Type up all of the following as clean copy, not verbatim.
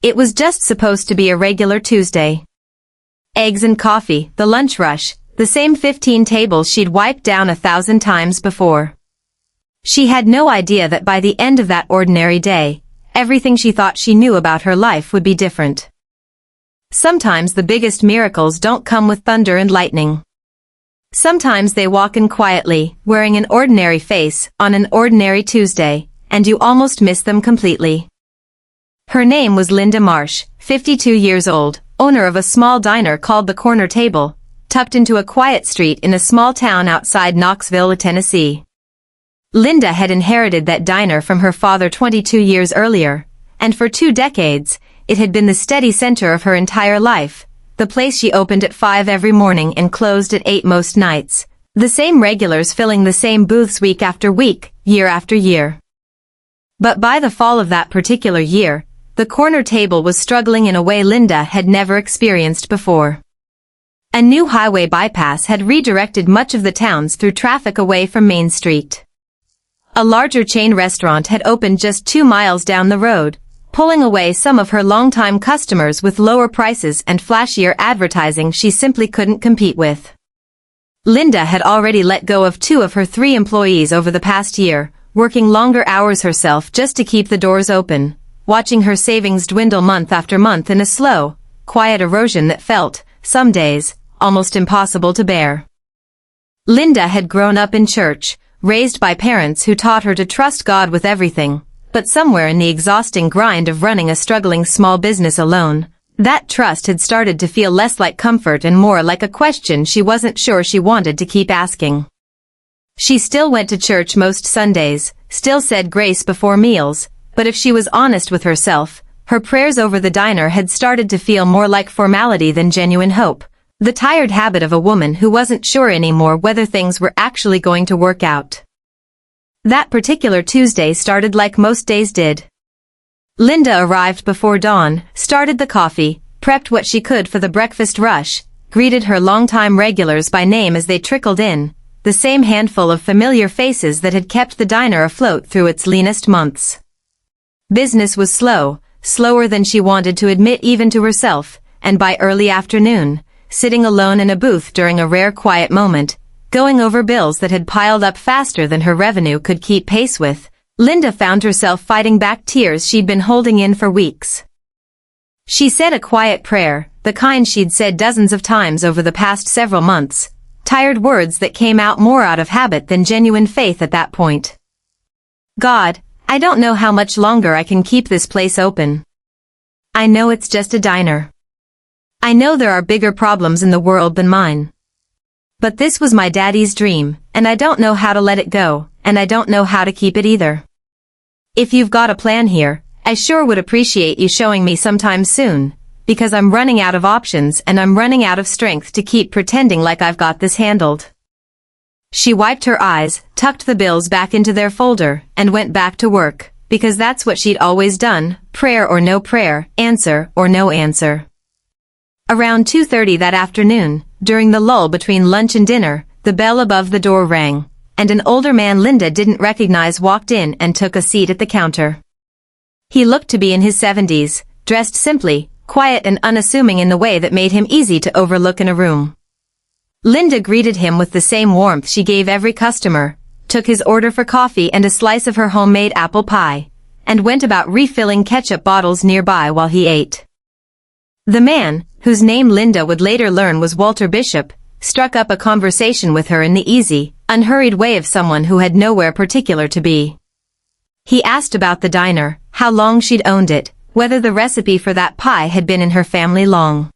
It was just supposed to be a regular Tuesday. Eggs and coffee, the lunch rush, the same 15 tables she'd wiped down 1,000 times before. She had no idea that by the end of that ordinary day, everything she thought she knew about her life would be different. Sometimes the biggest miracles don't come with thunder and lightning. Sometimes they walk in quietly, wearing an ordinary face, on an ordinary Tuesday, and you almost miss them completely. Her name was Linda Marsh, 52 years old, owner of a small diner called the Corner Table, tucked into a quiet street in a small town outside Knoxville, Tennessee. Linda had inherited that diner from her father 22 years earlier, and for 2 decades, it had been the steady center of her entire life, the place she opened at 5 every morning and closed at 8 most nights, the same regulars filling the same booths week after week, year after year. But by the fall of that particular year, the Corner Table was struggling in a way Linda had never experienced before. A new highway bypass had redirected much of the town's through traffic away from Main Street. A larger chain restaurant had opened just 2 miles down the road, pulling away some of her longtime customers with lower prices and flashier advertising she simply couldn't compete with. Linda had already let go of 2 of her 3 employees over the past year, working longer hours herself just to keep the doors open, watching her savings dwindle month after month in a slow, quiet erosion that felt, some days, almost impossible to bear. Linda had grown up in church, raised by parents who taught her to trust God with everything, but somewhere in the exhausting grind of running a struggling small business alone, that trust had started to feel less like comfort and more like a question she wasn't sure she wanted to keep asking. She still went to church most Sundays, still said grace before meals, but if she was honest with herself, her prayers over the diner had started to feel more like formality than genuine hope, the tired habit of a woman who wasn't sure anymore whether things were actually going to work out. That particular Tuesday started like most days did. Linda arrived before dawn, started the coffee, prepped what she could for the breakfast rush, greeted her longtime regulars by name as they trickled in, the same handful of familiar faces that had kept the diner afloat through its leanest months. Business was slow, slower than she wanted to admit even to herself, and by early afternoon, sitting alone in a booth during a rare quiet moment, going over bills that had piled up faster than her revenue could keep pace with, Linda found herself fighting back tears she'd been holding in for weeks. She said a quiet prayer, the kind she'd said dozens of times over the past several months, tired words that came out more out of habit than genuine faith at that point. God, I don't know how much longer I can keep this place open. I know it's just a diner. I know there are bigger problems in the world than mine. But this was my daddy's dream, and I don't know how to let it go, and I don't know how to keep it either. If you've got a plan here, I sure would appreciate you showing me sometime soon, because I'm running out of options and I'm running out of strength to keep pretending like I've got this handled. She wiped her eyes, tucked the bills back into their folder, and went back to work, because that's what she'd always done, prayer or no prayer, answer or no answer. Around 2:30 that afternoon, during the lull between lunch and dinner, the bell above the door rang, and an older man Linda didn't recognize walked in and took a seat at the counter. He looked to be in his 70s, dressed simply, quiet and unassuming in the way that made him easy to overlook in a room. Linda greeted him with the same warmth she gave every customer, took his order for coffee and a slice of her homemade apple pie, and went about refilling ketchup bottles nearby while he ate. The man, whose name Linda would later learn was Walter Bishop, struck up a conversation with her in the easy, unhurried way of someone who had nowhere particular to be. He asked about the diner, how long she'd owned it, whether the recipe for that pie had been in her family long.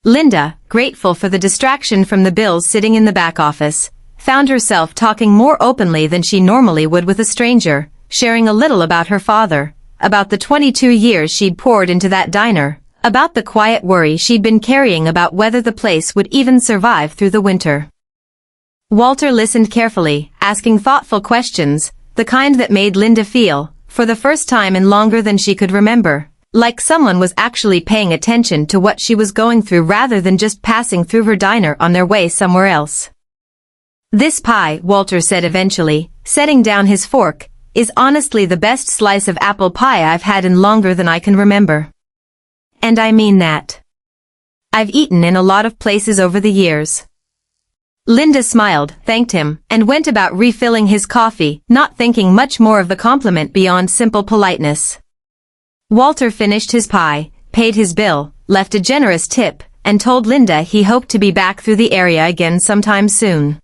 Linda, grateful for the distraction from the bills sitting in the back office, found herself talking more openly than she normally would with a stranger, sharing a little about her father, about the 22 years she'd poured into that diner, about the quiet worry she'd been carrying about whether the place would even survive through the winter. Walter listened carefully, asking thoughtful questions, the kind that made Linda feel, for the first time in longer than she could remember, like someone was actually paying attention to what she was going through rather than just passing through her diner on their way somewhere else. This pie, Walter said eventually, setting down his fork, is honestly the best slice of apple pie I've had in longer than I can remember. And I mean that. I've eaten in a lot of places over the years. Linda smiled, thanked him, and went about refilling his coffee, not thinking much more of the compliment beyond simple politeness. Walter finished his pie, paid his bill, left a generous tip, and told Linda he hoped to be back through the area again sometime soon.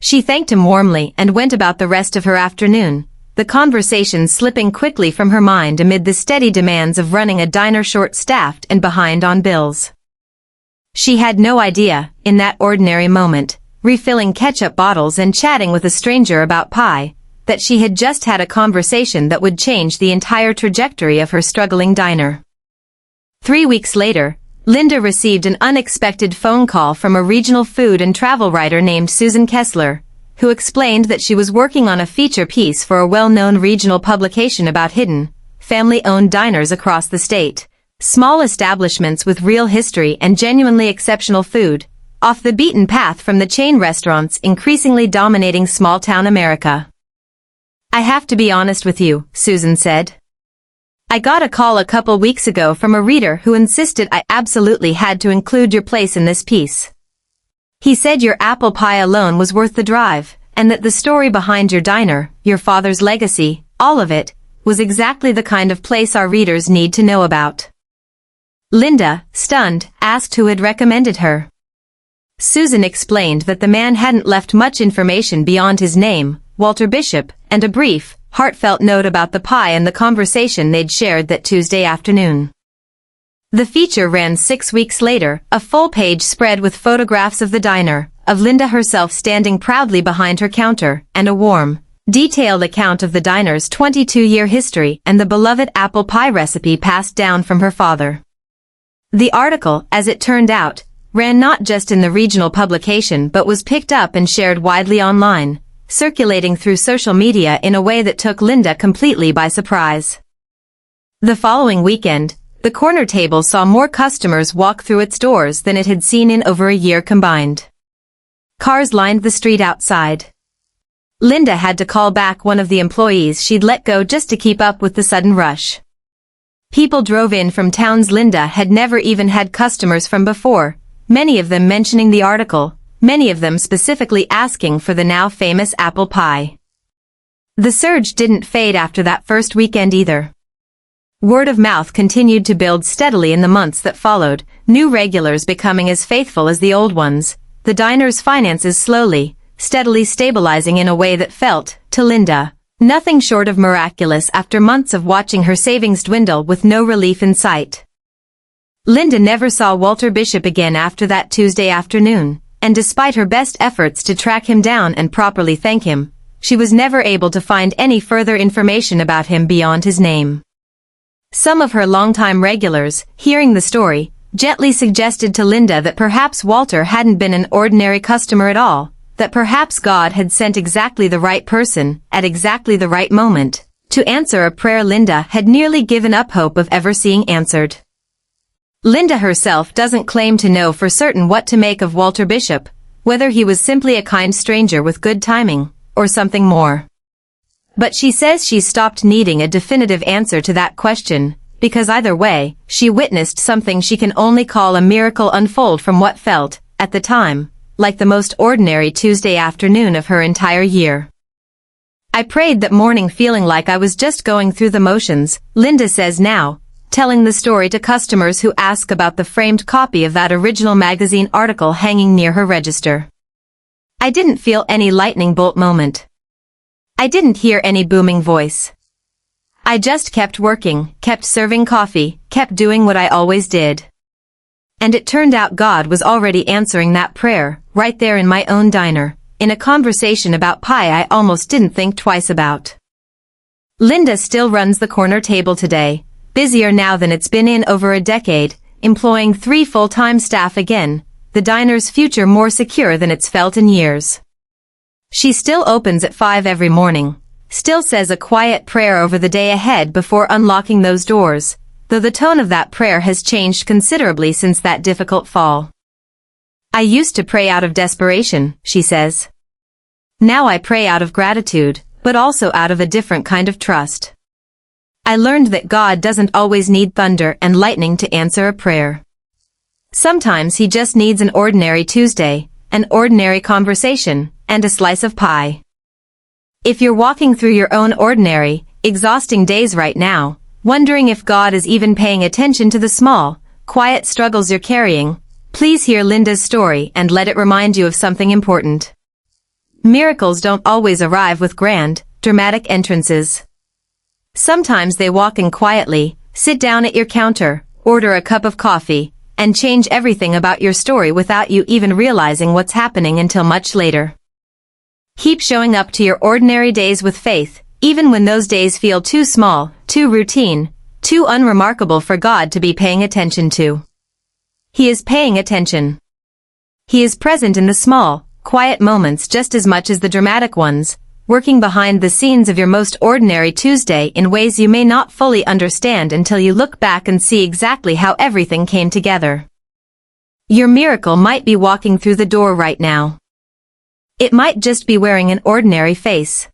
She thanked him warmly and went about the rest of her afternoon, the conversation slipping quickly from her mind amid the steady demands of running a diner short-staffed and behind on bills. She had no idea, in that ordinary moment, refilling ketchup bottles and chatting with a stranger about pie, that she had just had a conversation that would change the entire trajectory of her struggling diner. 3 weeks later, Linda received an unexpected phone call from a regional food and travel writer named Susan Kessler, who explained that she was working on a feature piece for a well-known regional publication about hidden, family-owned diners across the state. Small establishments with real history and genuinely exceptional food, off the beaten path from the chain restaurants increasingly dominating small-town America. I have to be honest with you, Susan said. I got a call a couple weeks ago from a reader who insisted I absolutely had to include your place in this piece. He said your apple pie alone was worth the drive, and that the story behind your diner, your father's legacy, all of it, was exactly the kind of place our readers need to know about. Linda, stunned, asked who had recommended her. Susan explained that the man hadn't left much information beyond his name, Walter Bishop, and a brief, heartfelt note about the pie and the conversation they'd shared that Tuesday afternoon. The feature ran 6 weeks later, a full-page spread with photographs of the diner, of Linda herself standing proudly behind her counter, and a warm, detailed account of the diner's 22-year history and the beloved apple pie recipe passed down from her father. The article, as it turned out, ran not just in the regional publication but was picked up and shared widely online, circulating through social media in a way that took Linda completely by surprise. The following weekend, the corner table saw more customers walk through its doors than it had seen in over a year combined. Cars lined the street outside. Linda had to call back one of the employees she'd let go just to keep up with the sudden rush. People drove in from towns Linda had never even had customers from before, many of them mentioning the article, many of them specifically asking for the now famous apple pie. The surge didn't fade after that first weekend either. Word of mouth continued to build steadily in the months that followed, new regulars becoming as faithful as the old ones, the diner's finances slowly, steadily stabilizing in a way that felt, to Linda, nothing short of miraculous after months of watching her savings dwindle with no relief in sight. Linda never saw Walter Bishop again after that Tuesday afternoon, and despite her best efforts to track him down and properly thank him, she was never able to find any further information about him beyond his name. Some of her longtime regulars, hearing the story, gently suggested to Linda that perhaps Walter hadn't been an ordinary customer at all, that perhaps God had sent exactly the right person, at exactly the right moment, to answer a prayer Linda had nearly given up hope of ever seeing answered. Linda herself doesn't claim to know for certain what to make of Walter Bishop, whether he was simply a kind stranger with good timing, or something more. But she says she's stopped needing a definitive answer to that question, because either way, she witnessed something she can only call a miracle unfold from what felt, at the time, like the most ordinary Tuesday afternoon of her entire year. I prayed that morning feeling like I was just going through the motions, Linda says now, telling the story to customers who ask about the framed copy of that original magazine article hanging near her register. I didn't feel any lightning bolt moment. I didn't hear any booming voice. I just kept working, kept serving coffee, kept doing what I always did. And it turned out God was already answering that prayer, right there in my own diner, in a conversation about pie I almost didn't think twice about. Linda still runs the corner table today, busier now than it's been in over a decade, employing 3 full-time staff again, the diner's future more secure than it's felt in years. She still opens at 5 every morning, still says a quiet prayer over the day ahead before unlocking those doors, though the tone of that prayer has changed considerably since that difficult fall. I used to pray out of desperation, she says. Now I pray out of gratitude, but also out of a different kind of trust. I learned that God doesn't always need thunder and lightning to answer a prayer. Sometimes He just needs an ordinary Tuesday, an ordinary conversation, and a slice of pie. If you're walking through your own ordinary, exhausting days right now, wondering if God is even paying attention to the small, quiet struggles you're carrying, please hear Linda's story and let it remind you of something important. Miracles don't always arrive with grand, dramatic entrances. Sometimes they walk in quietly, sit down at your counter, order a cup of coffee, and change everything about your story without you even realizing what's happening until much later. Keep showing up to your ordinary days with faith, even when those days feel too small, too routine, too unremarkable for God to be paying attention to. He is paying attention. He is present in the small, quiet moments just as much as the dramatic ones, working behind the scenes of your most ordinary Tuesday in ways you may not fully understand until you look back and see exactly how everything came together. Your miracle might be walking through the door right now. It might just be wearing an ordinary face.